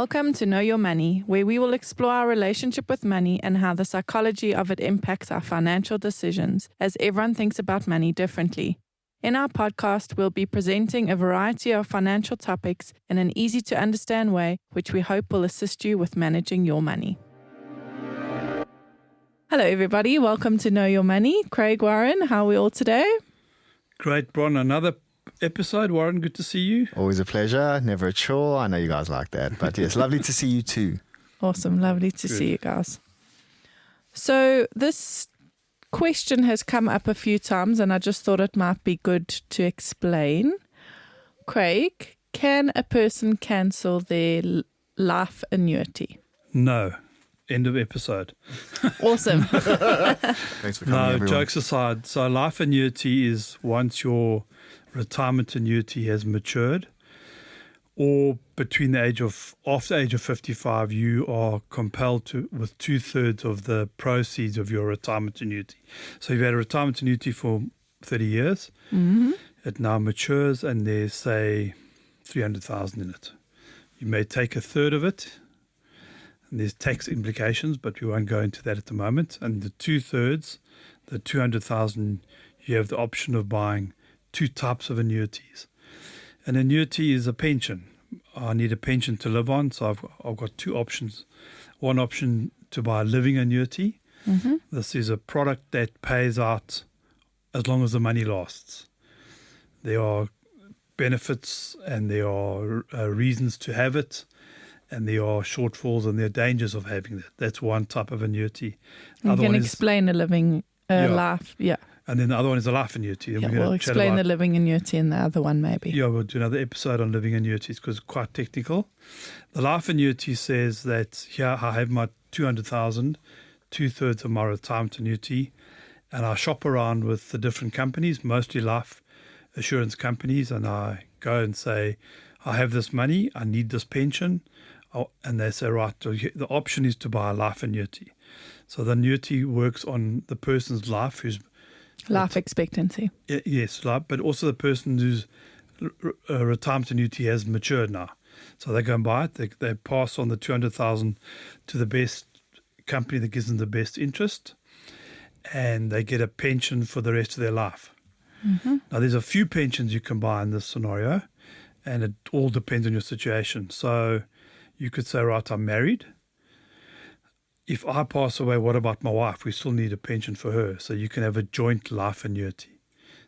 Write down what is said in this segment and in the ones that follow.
Welcome to Know Your Money, where we will explore our relationship with money and how the psychology of it impacts our financial decisions, as everyone thinks about money differently. In our podcast, we'll be presenting a variety of financial topics in an easy-to-understand way, which we hope will assist you with managing your money. Hello, everybody. Welcome to Know Your Money. Craig, Warren, how are we all today? Great, Bron. Another episode. Warren, good to see you. Always a pleasure. Never a chore. I know you guys like that. But yes, lovely to see you too. Awesome. Lovely to see you guys. So this question has come up a few times and I just thought it might be good to explain. Craig, can a person cancel their life annuity? No. End of episode. Awesome. Thanks for coming, No, everyone. jokes aside. So life annuity is once your retirement annuity has matured, or between the age of, after the age of 55, you are compelled to, with 2/3 of the proceeds of your retirement annuity. So you've had a retirement annuity for 30 years. Mm-hmm. It now matures and there's, say, 300,000 in it. You may take 1/3 of it. And there's tax implications, but we won't go into that at the moment. And the 2/3, the 200,000, you have the option of buying two types of annuities. An annuity is a pension. I need a pension to live on, so I've got two options. One option to buy a living annuity. Mm-hmm. This is a product that pays out as long as the money lasts. There are benefits and there are reasons to have it. And there are shortfalls and there are dangers of having that. That's one type of annuity. You can explain a living life. Yeah. And then the other one is a life annuity. And We'll explain the living annuity and the other one maybe. Yeah, we'll do another episode on living annuities because it's quite technical. The life annuity says that here I have my 200,000, 2/3 of my retirement annuity, and I shop around with the different companies, mostly life assurance companies, and I go and say, I have this money, I need this pension. And they say, right, the option is to buy a life annuity. So the annuity works on the person's life who's... Life expectancy. Yes, but also the person whose retirement annuity has matured now. So they go and buy it. They pass on the 200,000 to the best company that gives them the best interest. And they get a pension for the rest of their life. Mm-hmm. Now, there's a few pensions you can buy in this scenario. And it all depends on your situation. So... you could say, right, I'm married. If I pass away, what about my wife? We still need a pension for her. So you can have a joint life annuity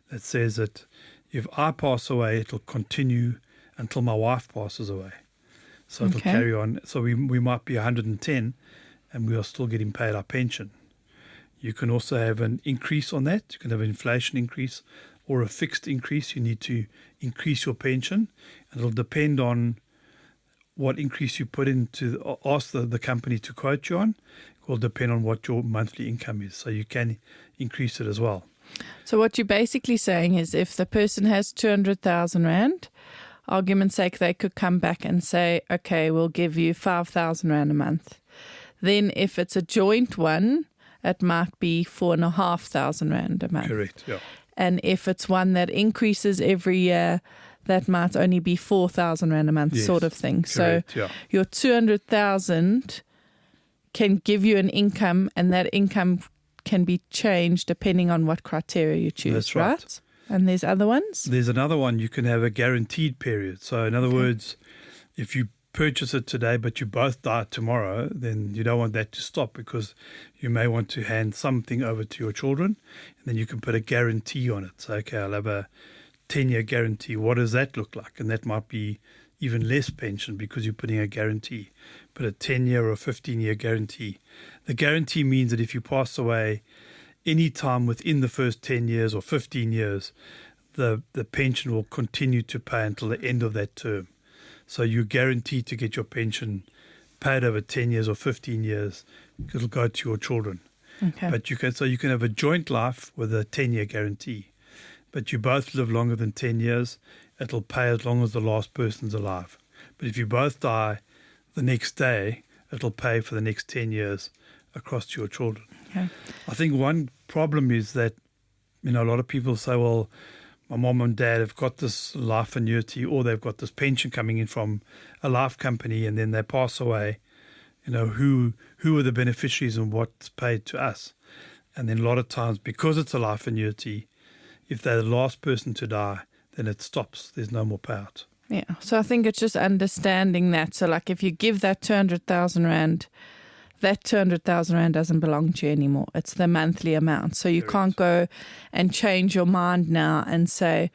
that says that if I pass away, it'll continue until my wife passes away. So it'll carry on. So we might be 110 and we are still getting paid our pension. You can also have an increase on that. You can have an inflation increase or a fixed increase. You need to increase your pension. And it'll depend on what increase you put into, ask the company to quote you on. It will depend on what your monthly income is. So you can increase it as well. So what you're basically saying is if the person has 200,000 Rand, argument's sake, they could come back and say, okay, we'll give you 5,000 Rand a month. Then if it's a joint one, it might be 4,500 Rand a month. Correct, yeah. And if it's one that increases every year, that might only be 4,000 Rand a month, Yes, sort of thing. correct, So yeah. your 200,000 can give you an income, and that income can be changed depending on what criteria you choose, That's right. And there's other ones? There's another one. You can have a guaranteed period. So in other words, if you purchase it today but you both die tomorrow, then you don't want that to stop because you may want to hand something over to your children, and then you can put a guarantee on it. So, okay, I'll have a 10-year guarantee. What does that look like? And that might be even less pension because you're putting a guarantee. But a 10-year or 15-year guarantee. The guarantee means that if you pass away any time within the first 10 years or 15 years, the pension will continue to pay until the end of that term. So you're guaranteed to get your pension paid over 10 years or 15 years. It'll go to your children. Okay. But you can have a joint life with a 10-year guarantee. But you both live longer than 10 years, it'll pay as long as the last person's alive. But if you both die the next day, it'll pay for the next 10 years across to your children. Okay. I think one problem is that, a lot of people say, well, my mom and dad have got this life annuity, or they've got this pension coming in from a life company, and then they pass away, who are the beneficiaries and what's paid to us. And then a lot of times, because it's a life annuity, if they're the last person to die, then it stops. There's no more payout. Yeah. So I think it's just understanding that. So like if you give that 200,000 Rand, that 200,000 Rand doesn't belong to you anymore. It's the monthly amount. So you can't go and change your mind now and say,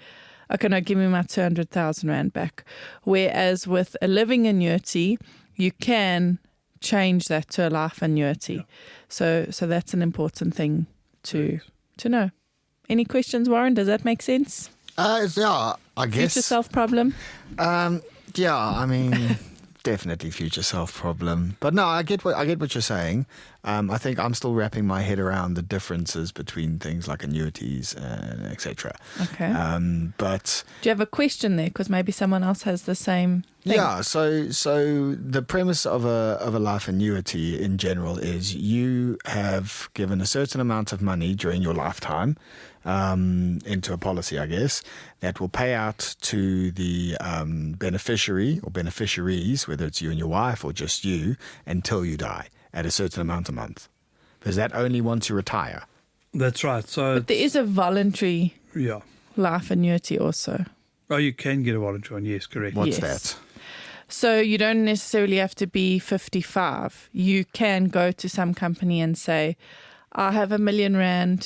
okay, no, give me my 200,000 Rand back. Whereas with a living annuity, you can change that to a life annuity. Yeah. So that's an important thing to know. Any questions, Warren? Does that make sense? Yeah, I guess. Future self problem? Yeah, I mean, definitely future self problem. But no, I get what you're saying. I think I'm still wrapping my head around the differences between things like annuities and etc. Okay. But do you have a question there? Because maybe someone else has the same thing. Yeah. So the premise of a life annuity in general is you have given a certain amount of money during your lifetime into a policy, I guess, that will pay out to the beneficiary or beneficiaries, whether it's you and your wife or just you, until you die at a certain amount a month. Is that only once you retire? That's right. But there is a voluntary life annuity also. Oh, you can get a voluntary one, yes, correct. What's that? So you don't necessarily have to be 55. You can go to some company and say, I have R1 million.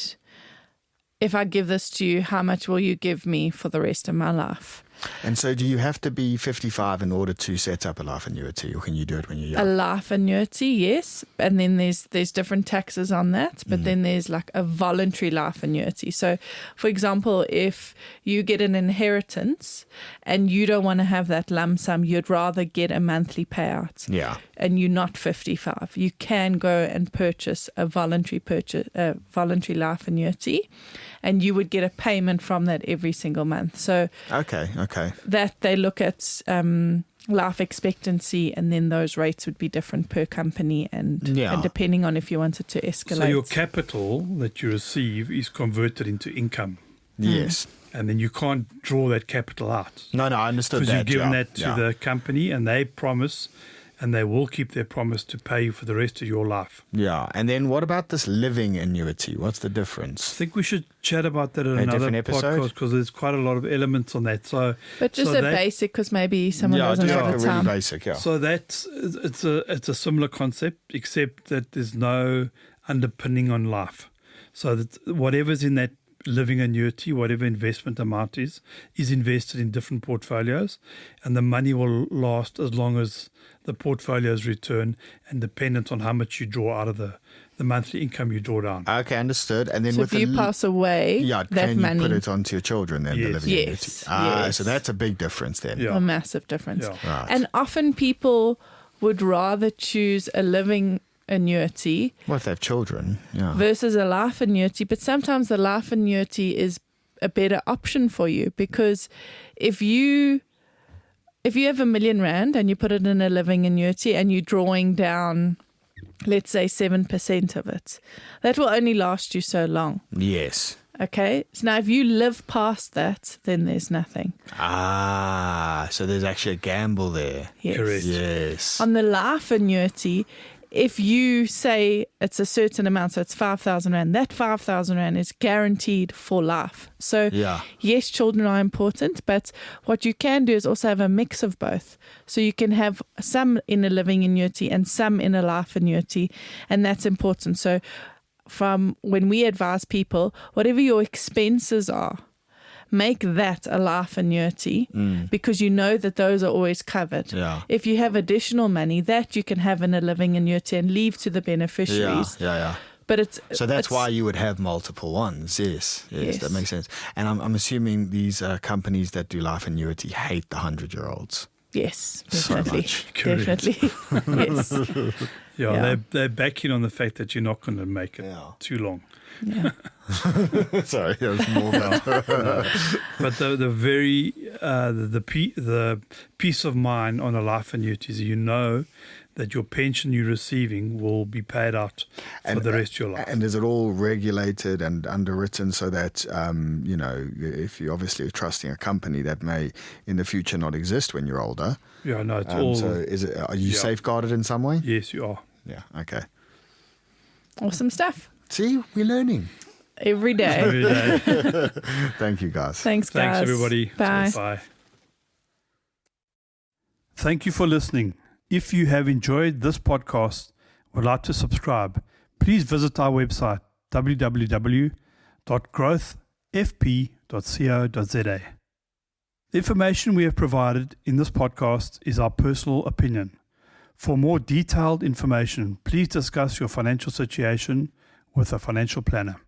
If I give this to you, how much will you give me for the rest of my life? And so do you have to be 55 in order to set up a life annuity, or can you do it when you're young? A life annuity, yes. And then there's different taxes on that. But then there's like a voluntary life annuity. So, for example, if you get an inheritance and you don't want to have that lump sum, you'd rather get a monthly payout. Yeah. And you're not 55. You can go and purchase a voluntary life annuity, and you would get a payment from that every single month. So Okay. that they look at life expectancy, and then those rates would be different per company and depending on if you wanted to escalate. So your capital that you receive is converted into income. Yes. And then you can't draw that capital out. No, I understood that. Because you've given that to the company, and they promise, and they will keep their promise to pay you for the rest of your life. Yeah. And then what about this living annuity? What's the difference? I think we should chat about that in another podcast, because there's quite a lot of elements on that. But just basic, because maybe someone doesn't have the time. Really basic, yeah. So it's a similar concept, except that there's no underpinning on life. So that whatever's in that living annuity, whatever investment amount is invested in different portfolios, and the money will last as long as the portfolios return, and dependent on how much you draw out of the monthly income you draw down. Okay, understood. And then so if you pass away, that can money, you put it onto your children then, the living annuity? Yes. So that's a big difference then. A massive difference. Yeah. Right. And often people would rather choose a living annuity What if they have children? Yeah. versus a life annuity. But sometimes the life annuity is a better option for you, because if you have R1 million and you put it in a living annuity and you're drawing down, let's say 7% of it, that will only last you so long. Yes. Okay. So now if you live past that, then there's nothing. So there's actually a gamble there. Yes. Correct. Yes. On the life annuity, if you say it's a certain amount, so it's 5,000 Rand, that 5,000 Rand is guaranteed for life. So yes, children are important, but what you can do is also have a mix of both. So you can have some in a living annuity and some in a life annuity, and that's important. So from when we advise people, whatever your expenses are, make that a life annuity, because you know that those are always covered. Yeah. If you have additional money, that you can have in a living annuity and leave to the beneficiaries. Yeah. But that's why you would have multiple ones. Yes, that makes sense. And I'm assuming these companies that do life annuity hate the 100-year-olds. Yes, definitely. So much. Definitely. Yes. Yeah, they're backing on the fact that you're not going to make it too long. Yeah. Sorry, that was more about But the peace of mind on a life annuity is you know that your pension you're receiving will be paid out for the rest of your life. And is it all regulated and underwritten so that, if you obviously are trusting a company that may in the future not exist when you're older? Yeah, no, it's all. So are you safeguarded in some way? Yes, you are. Yeah, okay. Awesome stuff. See, we're learning. Every day. Every day. Thank you, guys. Thanks, guys. Thanks, everybody. Bye. Bye. Thank you for listening. If you have enjoyed this podcast or would like to subscribe, please visit our website, www.growthfp.co.za. The information we have provided in this podcast is our personal opinion. For more detailed information, please discuss your financial situation with a financial planner.